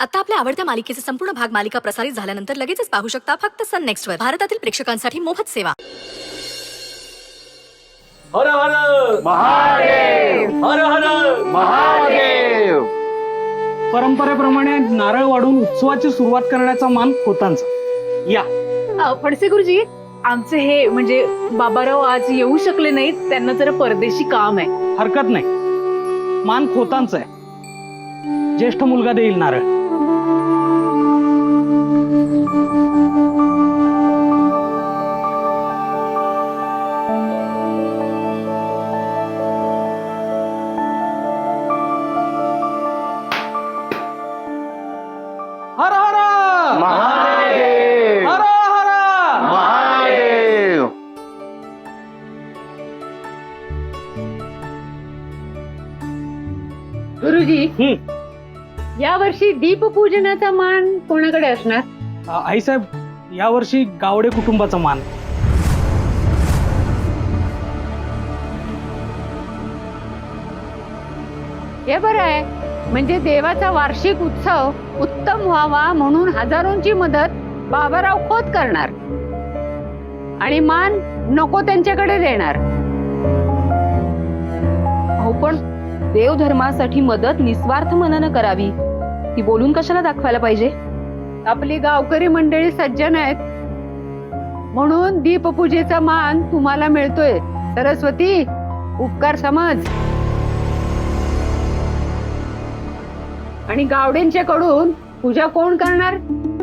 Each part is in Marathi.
आता आपल्या आवडत्या मालिकेचे संपूर्ण भाग मालिका प्रसारित झाल्यानंतर लगेचच पाहू शकता फक्त सन नेक्स्ट वर. भारतातील प्रेक्षकांसाठी मोफत सेवा. हर हर महादेव हर हर महादेव. परंपरेप्रमाणे नारळ वाढून उत्सवाची सुरुवात करण्याचा मान खोतांचा. या फडसे गुरुजी, आमचे हे म्हणजे बाबाराव आज येऊ शकले नाहीत, त्यांना जरा परदेशी काम आहे. हरकत नाही, मान खोतांचा आहे. ज्येष्ठ मुलगा देईल नारळ. हर हर महादेव हर हर. महादेव. गुरुजी, या वर्षी दीपपूजनाचा मान कोणाकडे असणार? आईसाहेब, यावर्षी गावडे कुटुंबाचा मान. हे बरं आहे, म्हणजे देवाचा वार्षिक उत्सव उत्तम व्हावा म्हणून हजारोंची मदत बाबाराव खोत करणार आणि मान नको त्यांच्याकडे देणार. हो, पण देवधर्मासाठी मदत निस्वार्थ मनानं करावी, ती बोलून कशाला दाखवायला पाहिजे? आपली गावकरी मंडळी सज्जन आहेत म्हणून दीपपूजेचा मान तुम्हाला मिळतोय. सरस्वती, उपकार समज. आणि गावडेंच्या कडून पूजा कोण करणार?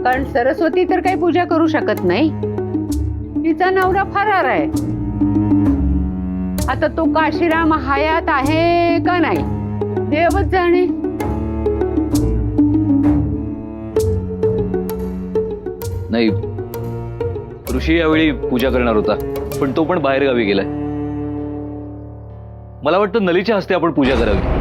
कारण सरस्वती तर काही पूजा करू शकत नाही, तिचा नवरा फरार आहे. आता तो काशीराम हयात आहे का नाही देवच जाणे. नाही, ऋषी यावेळी पूजा करणार होता, पण तो पण बाहेर गावी गेलाय. मला वाटतं नलीच्या हस्ते आपण पूजा करावी.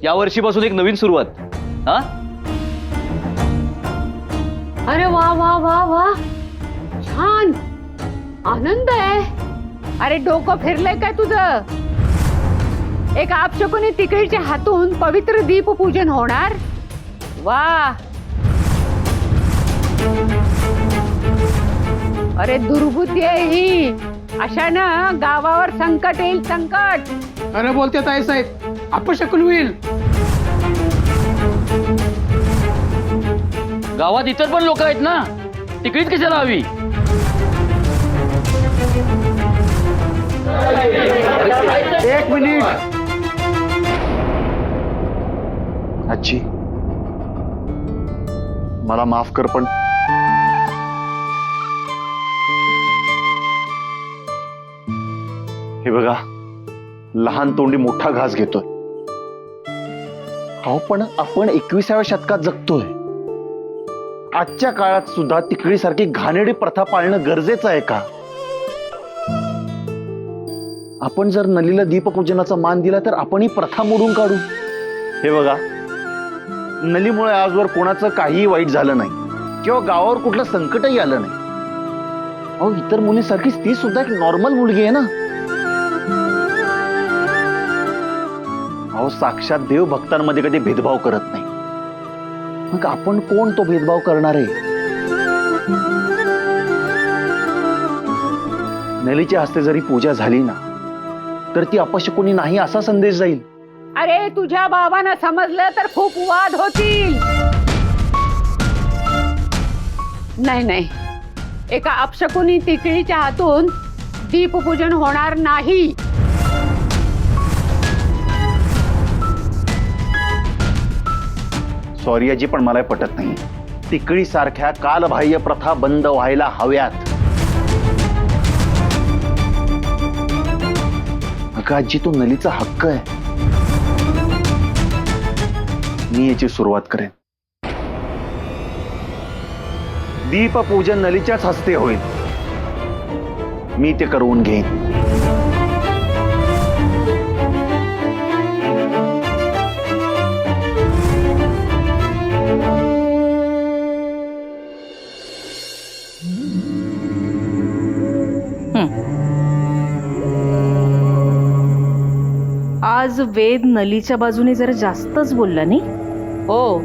या वर्षीपासून एक नवीन सुरुवात. हा, अरे वा वा वा वा, छान, आनंद आहे. अरे डोकं फिरलंय काय तुझं? एक आपशकुनी तिकडच्या हातून पवित्र दीपपूजन होणार. वा, अरे दुर्बुद्धी आहे ही. अशानं गावावर संकट येईल, संकट. अरे बोलते ताईसाहेब, अपशकुन होईल. गावात इतर पण लोक आहेत ना, तिकडीच कशाला हवी? एक मिनिट. आजी, मला माफ कर, पण हे बघा, लहान तोंडी मोठा घास घेतोय. अहो, पण आपण 21व्या शतकात जगतोय. आजच्या काळात सुद्धा तिकडी सारखी घाणेरडी प्रथा पाळणं गरजेचं आहे का? आपण जर नलीला दीपपूजनाचा मान दिला तर आपण ही प्रथा मोडून काढू. हे बघा, नलीमुळे आजवर कोणाचं काहीही वाईट झालं नाही किंवा गावावर कुठलं संकटही आलं नाही. अहो, इतर मुलींसारखीच ती सुद्धा एक नॉर्मल मुलगी आहे ना. अहो, साक्षात देव भक्तांमध्ये कधी भेदभाव करत नाही. मग आपण कोण तो भेदभाव करणार आहे? नलीच्या हस्ते जरी पूजा झाली ना, तर ती अपशकुनी नाही असा संदेश जाईल. अरे तुझ्या बाबांना समजलं तर खूप वाद होतील. नाही नाही, एका अपशकुनी तिकडीच्या हातून दीपपूजन होणार नाही. सॉरी आजी, पण मला पटत नाही. तिकडी सारख्या कालबाह्य प्रथा बंद व्हायला हव्यात. अगं आजी, तो नलीचा हक्क आहे. मी याची सुरुवात करेन. दीपपूजन नलीच्याच हस्ते होईल. मी ते करून घेईन. आज आज वेद नलीच्या बाजूने जरा जास्तच बोलला नाही? हो,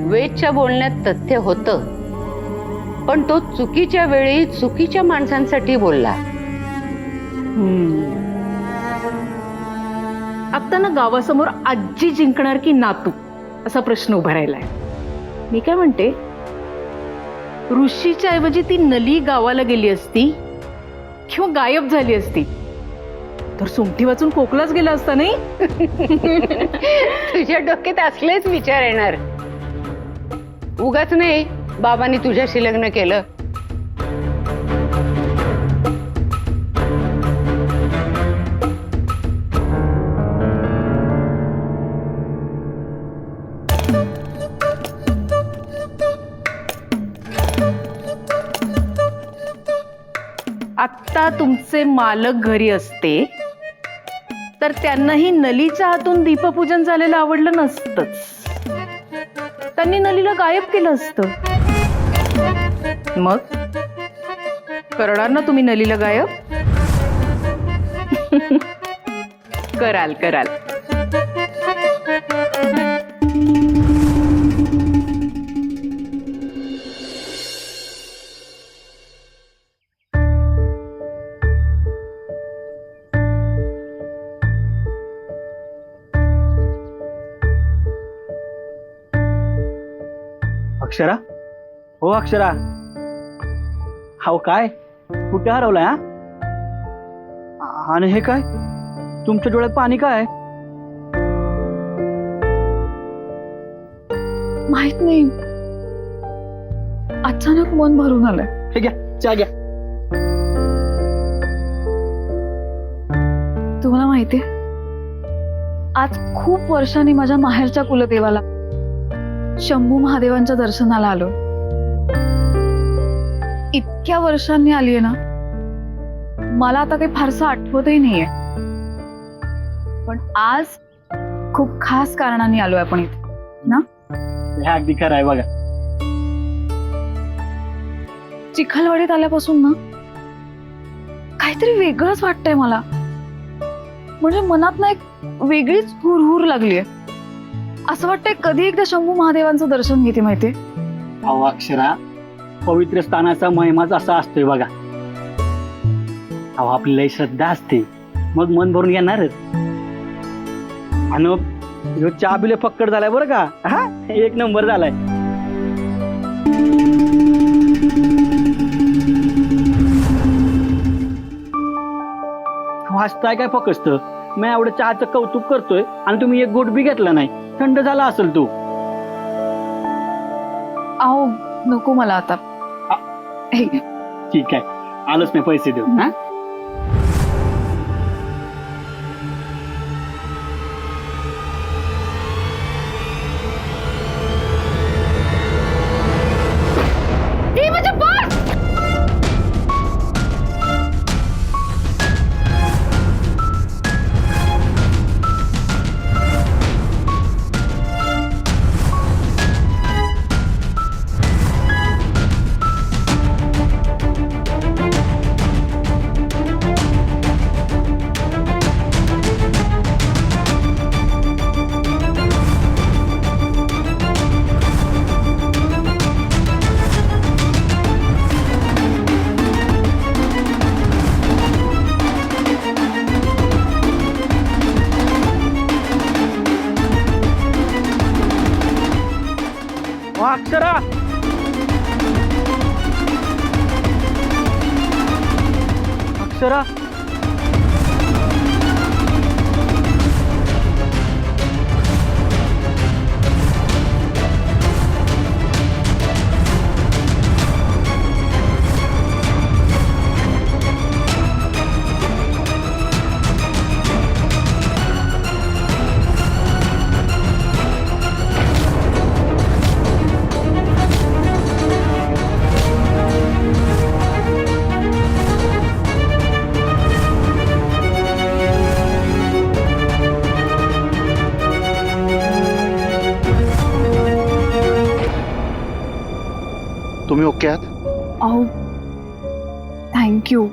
वेदच्या बोलण्यात तथ्य होतं, पण तो चुकीच्या वेळी चुकीच्या माणसांसाठी बोलला. आता ना गावासमोर आजी जिंकणार की नातू असा प्रश्न उभा राहिलाय. मी काय म्हणते, ऋषीच्या ऐवजी ती नली गावाला गेली असती किंवा गायब झाली असती तर सुमठी वाचून कोकलाच गेला असता नाही? तुझ्या डोक्यात असलेच विचार येणार. उगाच नाही बाबांनी तुझ्याशी लग्न केलं. आत्ता तुमचे मालक घरी असते तर त्यांनाही नलीच्या हातून दीपपूजन झालेलं आवडलं नसतंच. त्यांनी नलीला गायब केलं असतं. मग करणार ना तुम्ही नलीला गायब? कराल कराल. अक्षरा, हो अक्षरा, हाव काय कुठे हरवलाय? हा, आणि हे काय तुमच्या डोळ्यात पाणी काय? माहित नाही, अचानक मन भरून आलंय. हे घ्या, चहा घ्या. तुम्हाला माहितीये, आज खूप वर्षांनी माझ्या माहेरच्या कुलदेवाला शंभू महादेवांच्या दर्शनाला आलो. इतक्या वर्षांनी आलीये ना, मला आता काही फारसं आठवतही नाहीये, पण आज खूप खास कारणाने आलोय आपण इथे ना. हे अगदी खरं आहे बघा. चिखलवाडीत आल्यापासून ना काहीतरी वेगळंच वाटतंय मला. म्हणजे मनात ना एक वेगळीच हुरहुर लागलीये. असं वाटतंय कधी एकदा शंभू महादेवांचं दर्शन घेते. माहितीये अहो अक्षरा, पवित्र स्थानाचा महिमाच असा असतोय बघा. अहो आपली लय श्रद्धा असते, मग मन भरून येणारच. आणि चहा बिले फक्कड झालाय बरं का. हा, एक नंबर झालाय. वाचताय काय फक्त? मी एवढं चहाचं कौतुक करतोय आणि तुम्ही एक गोट बी घेतला नाही. थंड झाला असेल तू. अहो नको मला आता. हे घे. ठीक आहे, आलोच मी पैसे देऊ. हा, अक्षरा, अक्षरा, तुम्ही ओके आहात? अहो थँक्यू.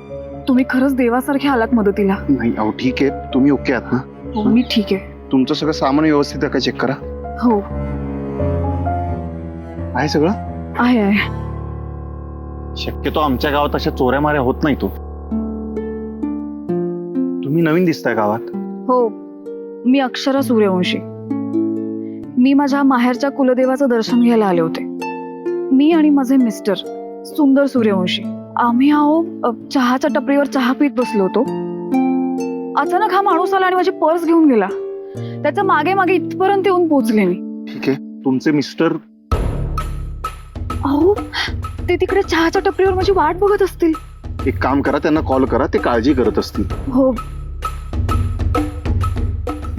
तुम्ही खरंच देवासारखे आलात मदतीला. नाही अहो ठीक आहे, तुम्ही ओके आहात ना? मी ठीक आहे. तुमचं सगळं सामान व्यवस्थित आहे का चेक करा. हो आहे सगळं. आहे. शक्यतो आमच्या गावात अशा चोऱ्या माऱ्या होत नाही तो. तुम्ही नवीन दिसताय गावात. हो मी अक्षरा सूर्यवंशी. मी माझ्या माहेरच्या कुलदेवाचं दर्शन घ्यायला आले होते. मी आणि माझे मिस्टर सुंदर सूर्यवंशी. आम्ही चहाच्या टपरीवर चहा पीत बसलो होतो. अचानक हा माणूस आला आणि माझी पर्स घेऊन गेला. त्याच्या मागे मागे इथपर्यंत येऊन पोहोचले मी. ठीक आहे. तुमचे मिस्टर. अहो ते तिकडे चहाच्या टपरीवर माझी वाट बघत असतील. एक काम करा, त्यांना कॉल करा, ते काळजी करत असतील. हो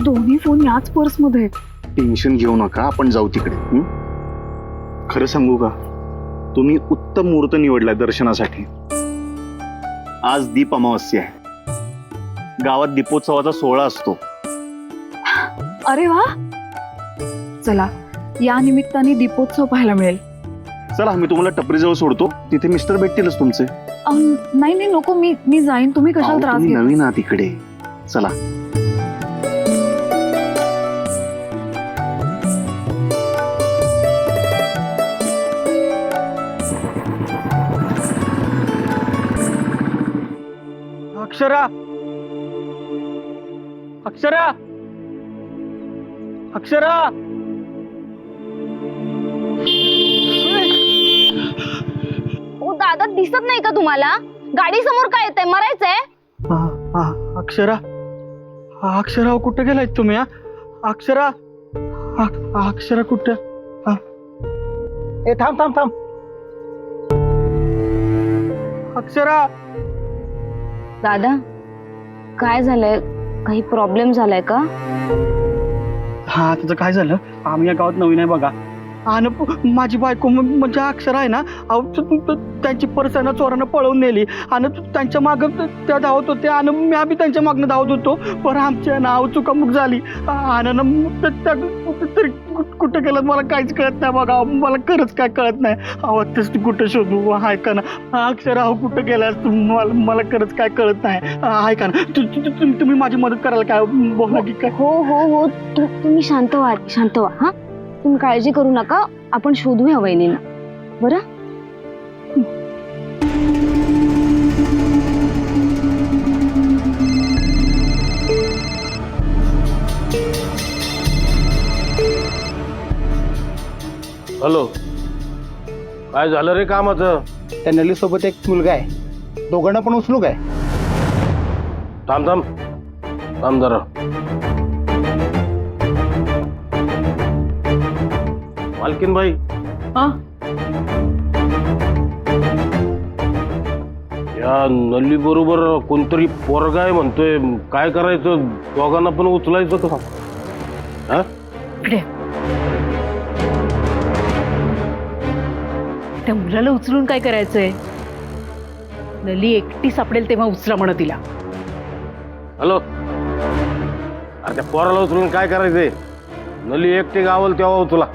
दोन्ही फोन याच पर्स मध्ये आहेत. टेन्शन घेऊ नका, आपण जाऊ तिकडे. खरं सांगू का, तुम्ही उत्तम मुहूर्त निवडलाय दर्शनासाठी. आज दीप अमावस्या आहे. गावात दीपोत्सवाचा सोहळा असतो. अरे वा, चला या निमित्ताने दीपोत्सव पाहायला मिळेल. चला, मी तुम्हाला टपरीजवळ सोडतो. तिथे मिस्टर भेटतीलच तुमचे. नाही नाही नको, मी जाईन. तुम्ही अहो, कशाला त्रास तुम्ही घ्या. नवीन आहात इकडे. चला. अक्षरा, अक्षरा, अक्षरा. ओ दादा, दिसत नाही का तुम्हाला? गाडी समोर काय येतंय? मरायचंय? अक्षरा, अक्षरा कुठे गेलाय तुम्ही? अक्षरा, अक्षरा कुठे? थांब थांब थांब. अक्षरा. दादा, काय झालंय? काही प्रॉब्लेम झालाय का? हा, त्याचं काय झालं, आम्ही या गावात नवीन आहे बघा. आणि माझी बायको म्हणजे अक्षरा आहे ना, त्यांची पर्स आहे ना चोरानं पळवून नेली. आणि त्यांच्या मागं त्या धावत होते आणि मी आम्ही त्यांच्या मागनं धावत होतो. पण आमच्या नाव चुकामुक झाली. आणि तरी कुठं गेलं मला काहीच कळत नाही बघा. मला खरंच काय कळत नाही. तेच कुठं शोधू? ऐका ना अक्षरा, कुठं गेलास तू? मला खरंच काय कळत नाही. ऐका ना, तुम्ही माझी मदत करायला काय बोला की काय? हो हो हो, तुम्ही शांत व्हा, शांत व्हा. हा, तुम्ही काळजी करू नका. आपण शोधूया वहिनीला, बरं? हॅलो, काय झालं रे कामाचं? त्या नली सोबत एक मुलगा आहे. दोघांना पण उचलू काय? थांब थांब थांब जरा. मालकीन बाई, या नल्ली बरोबर कोणतरी पोरगा आहे म्हणतोय. काय करायचं? दोघांना पण उचलायचं का? हा, त्या मुलाला उचलून काय करायचंय? नली एकटी सापडेल तेव्हा उचला म्हणा तिला. हॅलो, अरे त्या पोराला उचलून काय करायचंय? नली एकटी गावल तेव्हा उचला.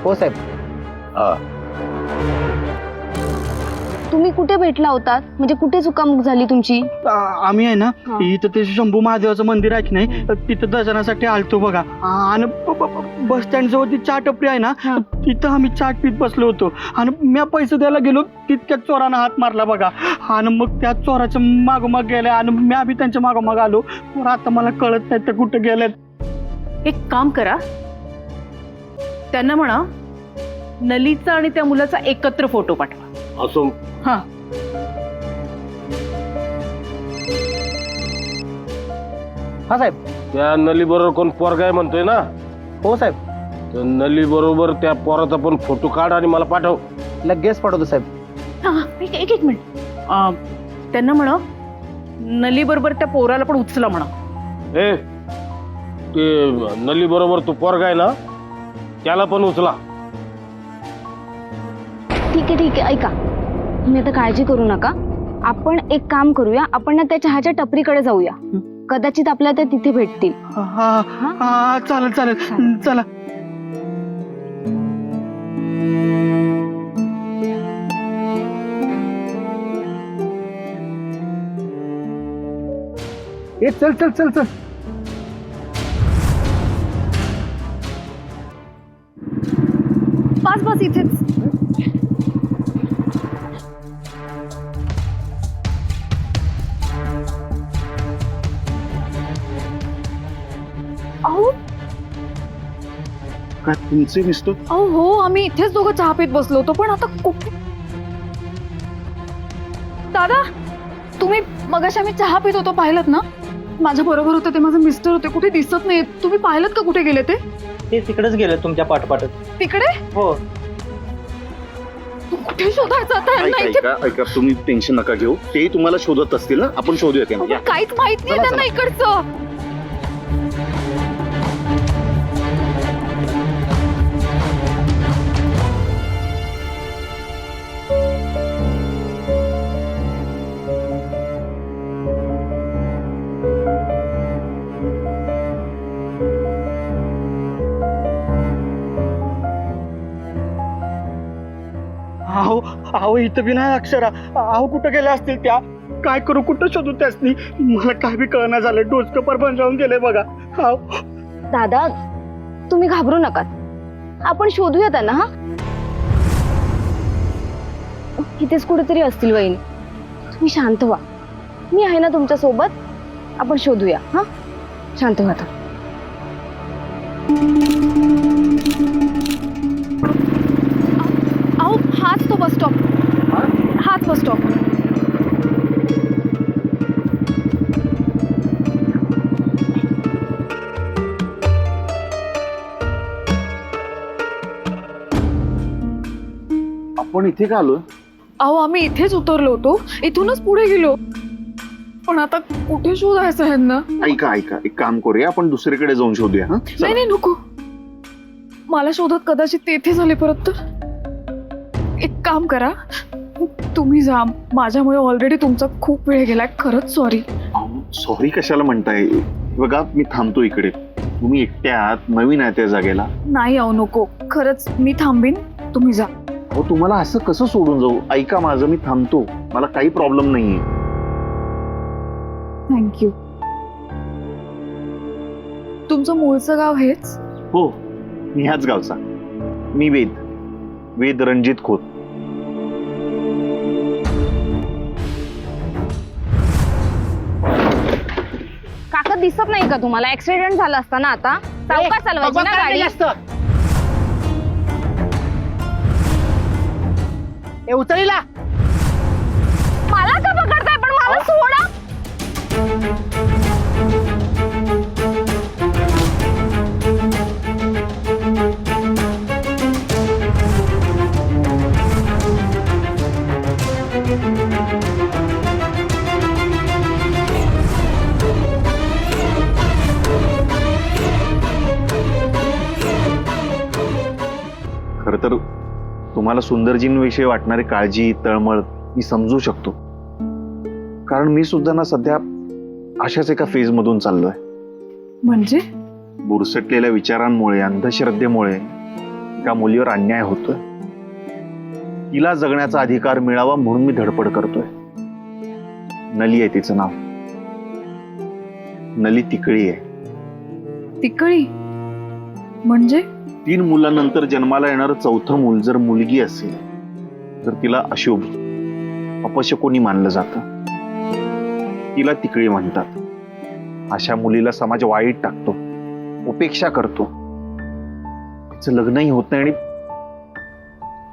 हो साहेब. हा, तुम्ही कुठे भेटला होतात? म्हणजे कुठे चुकामुक झाली तुमची? आम्ही आहे ना, इथं ते शंभू महादेवाचं मंदिर आहे की नाही, तिथं दर्शनासाठी आलतो बघा. आणि बस स्टँड जवळ ती चहा टपरी आहे ना, तिथं आम्ही चाट पीत बसलो होतो. आणि मी पैसे द्यायला गेलो, तितक्यात चोरानं हात मारला बघा. आणि मग त्या चोराच्या मागोमाग गेल्या आणि मी आम्ही त्यांच्या मागोमाग आलो. आता मला कळत नाही ते कुठं गेलेत. एक काम करा, त्यांना म्हणा नलीचा आणि त्या मुलाचा एकत्र फोटो पाठवा. असो. हा, हा साहेब. त्या नली बरोबर कोण पोरगा आहे म्हणतोय ना? हो साहेब. तर नली बरोबर त्या पोराचा पण फोटो काढ आणि मला पाठव. लगेच पाठवतो साहेब. एक मिनिट. त्यांना म्हणा नली बरोबर त्या पोराला पण उचला म्हणा. ए, ते नली बरोबर तो पोरगा आहे ना, त्याला पण उचला. ठीक आहे ठीक आहे, ऐका, तुम्ही आता काळजी करू नका. आपण एक काम करूया, आपण ना त्या चहाच्या टपरीकडे जाऊया. कदाचित आपल्याला ते तिथे भेटतील. हा चालेल चालेल, चला. ए चल चल चल चल. बस बस इथेच. अहो काय तुमचे मिस्टर? अहो हो, आम्ही इथेच दोघं चहा पीत बसलो होतो, पण आता कुठे? दादा, तुम्ही मगाशी आम्ही चहा पीत होतो पाहिलं ना? माझ्या बरोबर होते ते माझे मिस्टर होते, कुठे दिसत नाही. तुम्ही पाहिलं का कुठे गेले ते? ते तिकडेच गेले तुमच्या पाठपाठच. तिकडे? हो. कुठे शोधायचं आता यांना इथे? ऐका तुम्ही टेन्शन नका घेऊ, ते तुम्हाला शोधत असतील ना, आपण शोधूया त्यांना. या. काहीच माहित नाही चला, त्यांना चला. इकडचं. अहो अहो इथं बी नाही अक्षरा. अहो कुठं गेल्या असतील त्या? काय करू, कुठं शोधू त्यासनी? मला काय बी कळना झालं, डोसकं परपंच जाऊन गेले बघा. अहो दादा, तुम्ही घाबरू नका, आपण शोधूया त्यांना. हा, इथेच कुठेतरी असतील वहिनी. तुम्ही शांत व्हा, मी आहे ना तुमच्या सोबत. आपण शोधूया. हा, शांत व्हा आता. अहो हाच तो बस स्टॉप, हाच बस स्टॉप. आपण इथे का आलो? अहो आम्ही इथेच उतरलो होतो, इथूनच पुढे गेलो, पण आता कुठे शोधायचं ह्यांना? ऐका एक काम करूया, आपण दुसरीकडे जाऊन शोधूया. हा, चला. नाही नको, मला शोधत कदाचित तेथे झाले परत तर. एक काम करा, तुम्ही जा, माझ्यामुळे ऑलरेडी तुमचा खूप वेळ गेलाय. खरंच सॉरी. सॉरी कशाला म्हणताय? बघा मी थांबतो इकडे, तुम्ही एकट्या आहात, नवीन आहे त्या जागेला. नाही अहो नको, खरंच मी थांबीन, तुम्ही जा. हो, तुम्हाला असं कसं सोडून जाऊ? ऐका माझं, मी थांबतो, मला काही प्रॉब्लेम नाहीये. थँक्यू. तुमचं मूळचं गाव हेच? हो, मी ह्याच गावचा. मी वेद रणजित खोत. काका दिसत नाही का तुम्हाला? ऍक्सिडेंट झाला असता ना. आता सावकाश चालवायची ना गाडी. उचलीला मला का पकडताय? पण मला सोडा. खर तर तुम्हाला सुंदरजींविषयी वाटणारी काळजी, तळमळ मी समजू शकतो, कारण मी सुद्धा ना सध्या अशाच एका फेज मधून चाललोय. म्हणजे? बुरसटलेल्या विचारांमुळे, अंधश्रद्धेमुळे एका मुलीवर अन्याय होतोय. तिला जगण्याचा अधिकार मिळावा म्हणून मी धडपड करतोय. नली आहे तिचं नाव. नली तिकळी आहे. तिकळी म्हणजे? 3 मुलांनंतर जन्माला येणारं 4थं मूल जर मुलगी असेल तर तिला अशुभ, अपशकुनी मानलं जातं. तिला तिकळी म्हणतात. अशा मुलीला समाज वाईट टाकतो, उपेक्षा करतो. तिचं लग्नही होत नाही आणि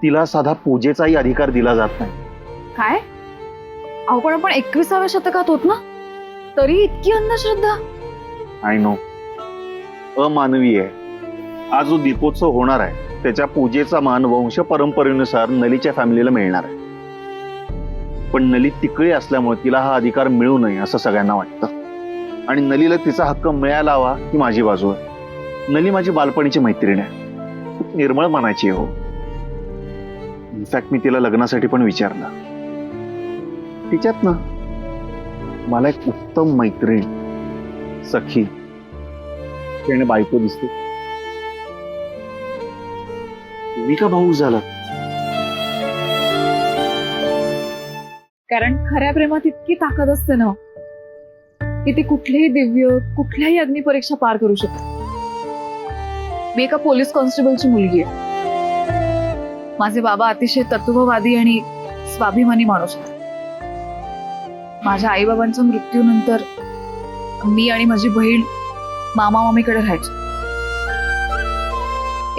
तिला साधा पूजेचाही अधिकार दिला जात नाही. काय? अहो पण आपण 21व्या शतकात होत ना, तरी इतकी अंधश्रद्धा? आय नो, अमानवी आहे. आज जो दीपोत्सव होणार आहे त्याच्या पूजेचा मान वंश परंपरेनुसार नलीच्या फॅमिलीला मिळणार आहे. पण नली तिकळी असल्यामुळे तिला हा अधिकार मिळू नये असं सगळ्यांना वाटतं, आणि नलीला तिचा हक्क मिळायला हवा ही माझी बाजू आहे. नली माझी बालपणीची मैत्रीण आहे, खूप निर्मळ मनाची आहे. हो, इनफॅक्ट मी तिला लग्नासाठी पण विचारलं. तिच्यात ना मला एक उत्तम मैत्रीण, सखी आणि बायको दिसते. तुम्ही का भाऊक झाला? कारण खऱ्या प्रेमात इतकी ताकद असते ना की ती कुठलेही दिव्य, कुठल्याही अग्निपरीक्षा पार करू शकते. मी एका पोलीस कॉन्स्टेबलची मुलगी आहे. माझे बाबा अतिशय तत्ववादी आणि स्वाभिमानी माणूस होते. माझ्या आईबाबांच्या मृत्यूनंतर मी आणि माझी बहीण मामा मामीकडे राहायचो.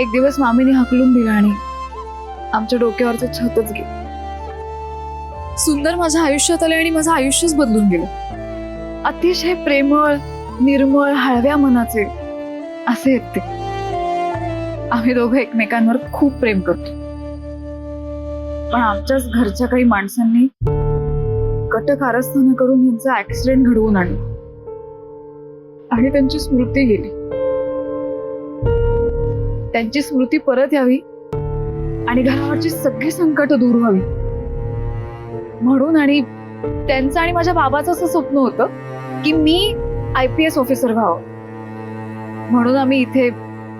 एक दिवस मामीने हाकलून दिला आणि आमच्या डोक्यावरचं छतच गेलं. सुंदर माझ्या आयुष्यात आले आणि माझं आयुष्यच बदलून गेलं. अतिशय प्रेमळ, निर्मळ, हळव्या मनाचे असे आहेत ते. आम्ही दोघं एकमेकांवर खूप प्रेम करतो. पण आमच्याच घरच्या काही माणसांनी कटकारस्थान करून यांचा ऍक्सिडेंट घडवून आणला आणि त्यांची स्मृती गेली. त्यांची स्मृती परत यावी आणि घरावरची सगळी संकट दूर व्हावी म्हणून, आणि त्यांचं आणि माझ्या बाबाचं असं स्वप्न होतं की मी IPS ऑफिसर व्हावं. म्हणून आम्ही इथे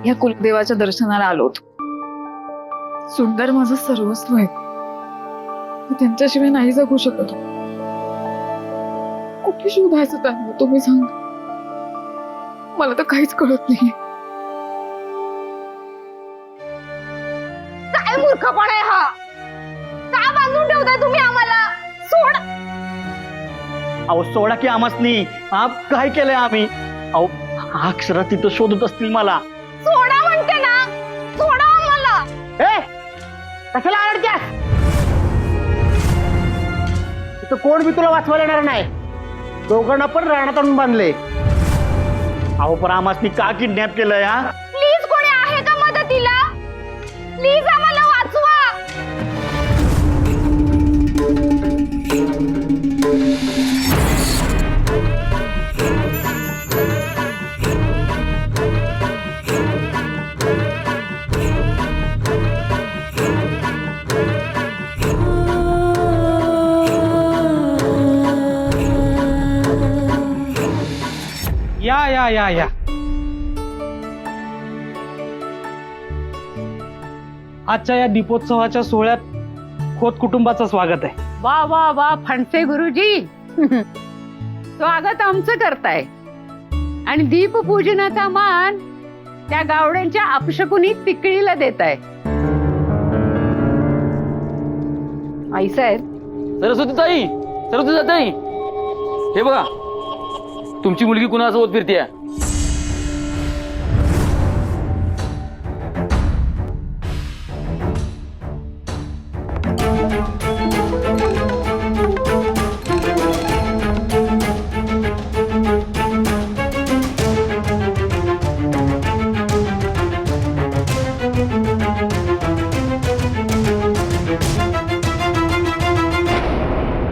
या कुलदेवाच्या दर्शनाला आलो होतो. सुंदर माझं सर्वस्व आहे. मी त्यांच्याशिवाय नाही जगू शकत. कुठे शोधायचं त्यांना तुम्ही सांग. मला तर काहीच कळत नाही. काय मूर्खपणा आहे हा? का बांधून ठेवताय तुम्ही आम्हाला? सोड. अहो सोडा की आमासनी. काय केलंय आम्ही? अहो अक्षरा तिथं शोधत असतील मला. सोडा म्हणते ना, सोडा आम्हाला. ए कशाला आरडत्यास? इथं कोण बी तुला वाचवायला येणार नाही. दोघांना पण रानात आणून बांधले. अहो पण आमासनी का किडनॅप केलंय? हा प्लीज कोणी आहे का मदतीला? प्लीज आम्हाला वाचवा. या या या या. आजच्या या दीपोत्सवाच्या सोहळ्यात खोत कुटुंबाचं स्वागत आहे. वा वा वा फणसे गुरुजी, स्वागत आमचं करताय आणि दीपपूजनाचा मान त्या गावड्यांच्या अपशकुनी तिकळीला देताय. आई साहेब, सरस्वती ताई, हे बघा तुमची मुलगी कुणासोबत फिरते.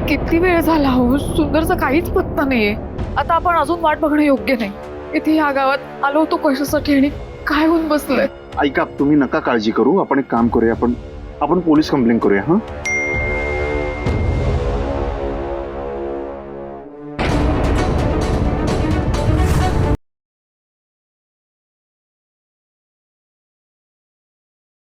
किती वेळ झाला हो, सुंदरचा काहीच पत्ता नाहीये. आता आपण अजून वाट बघणं योग्य नाही. इथे या गावात आलो होतो कशासाठी आणि काय होऊन बसलंय? ऐका, तुम्ही नका काळजी करू. आपण एक काम करूया, आपण पोलीस कंप्लेंट करूया. हा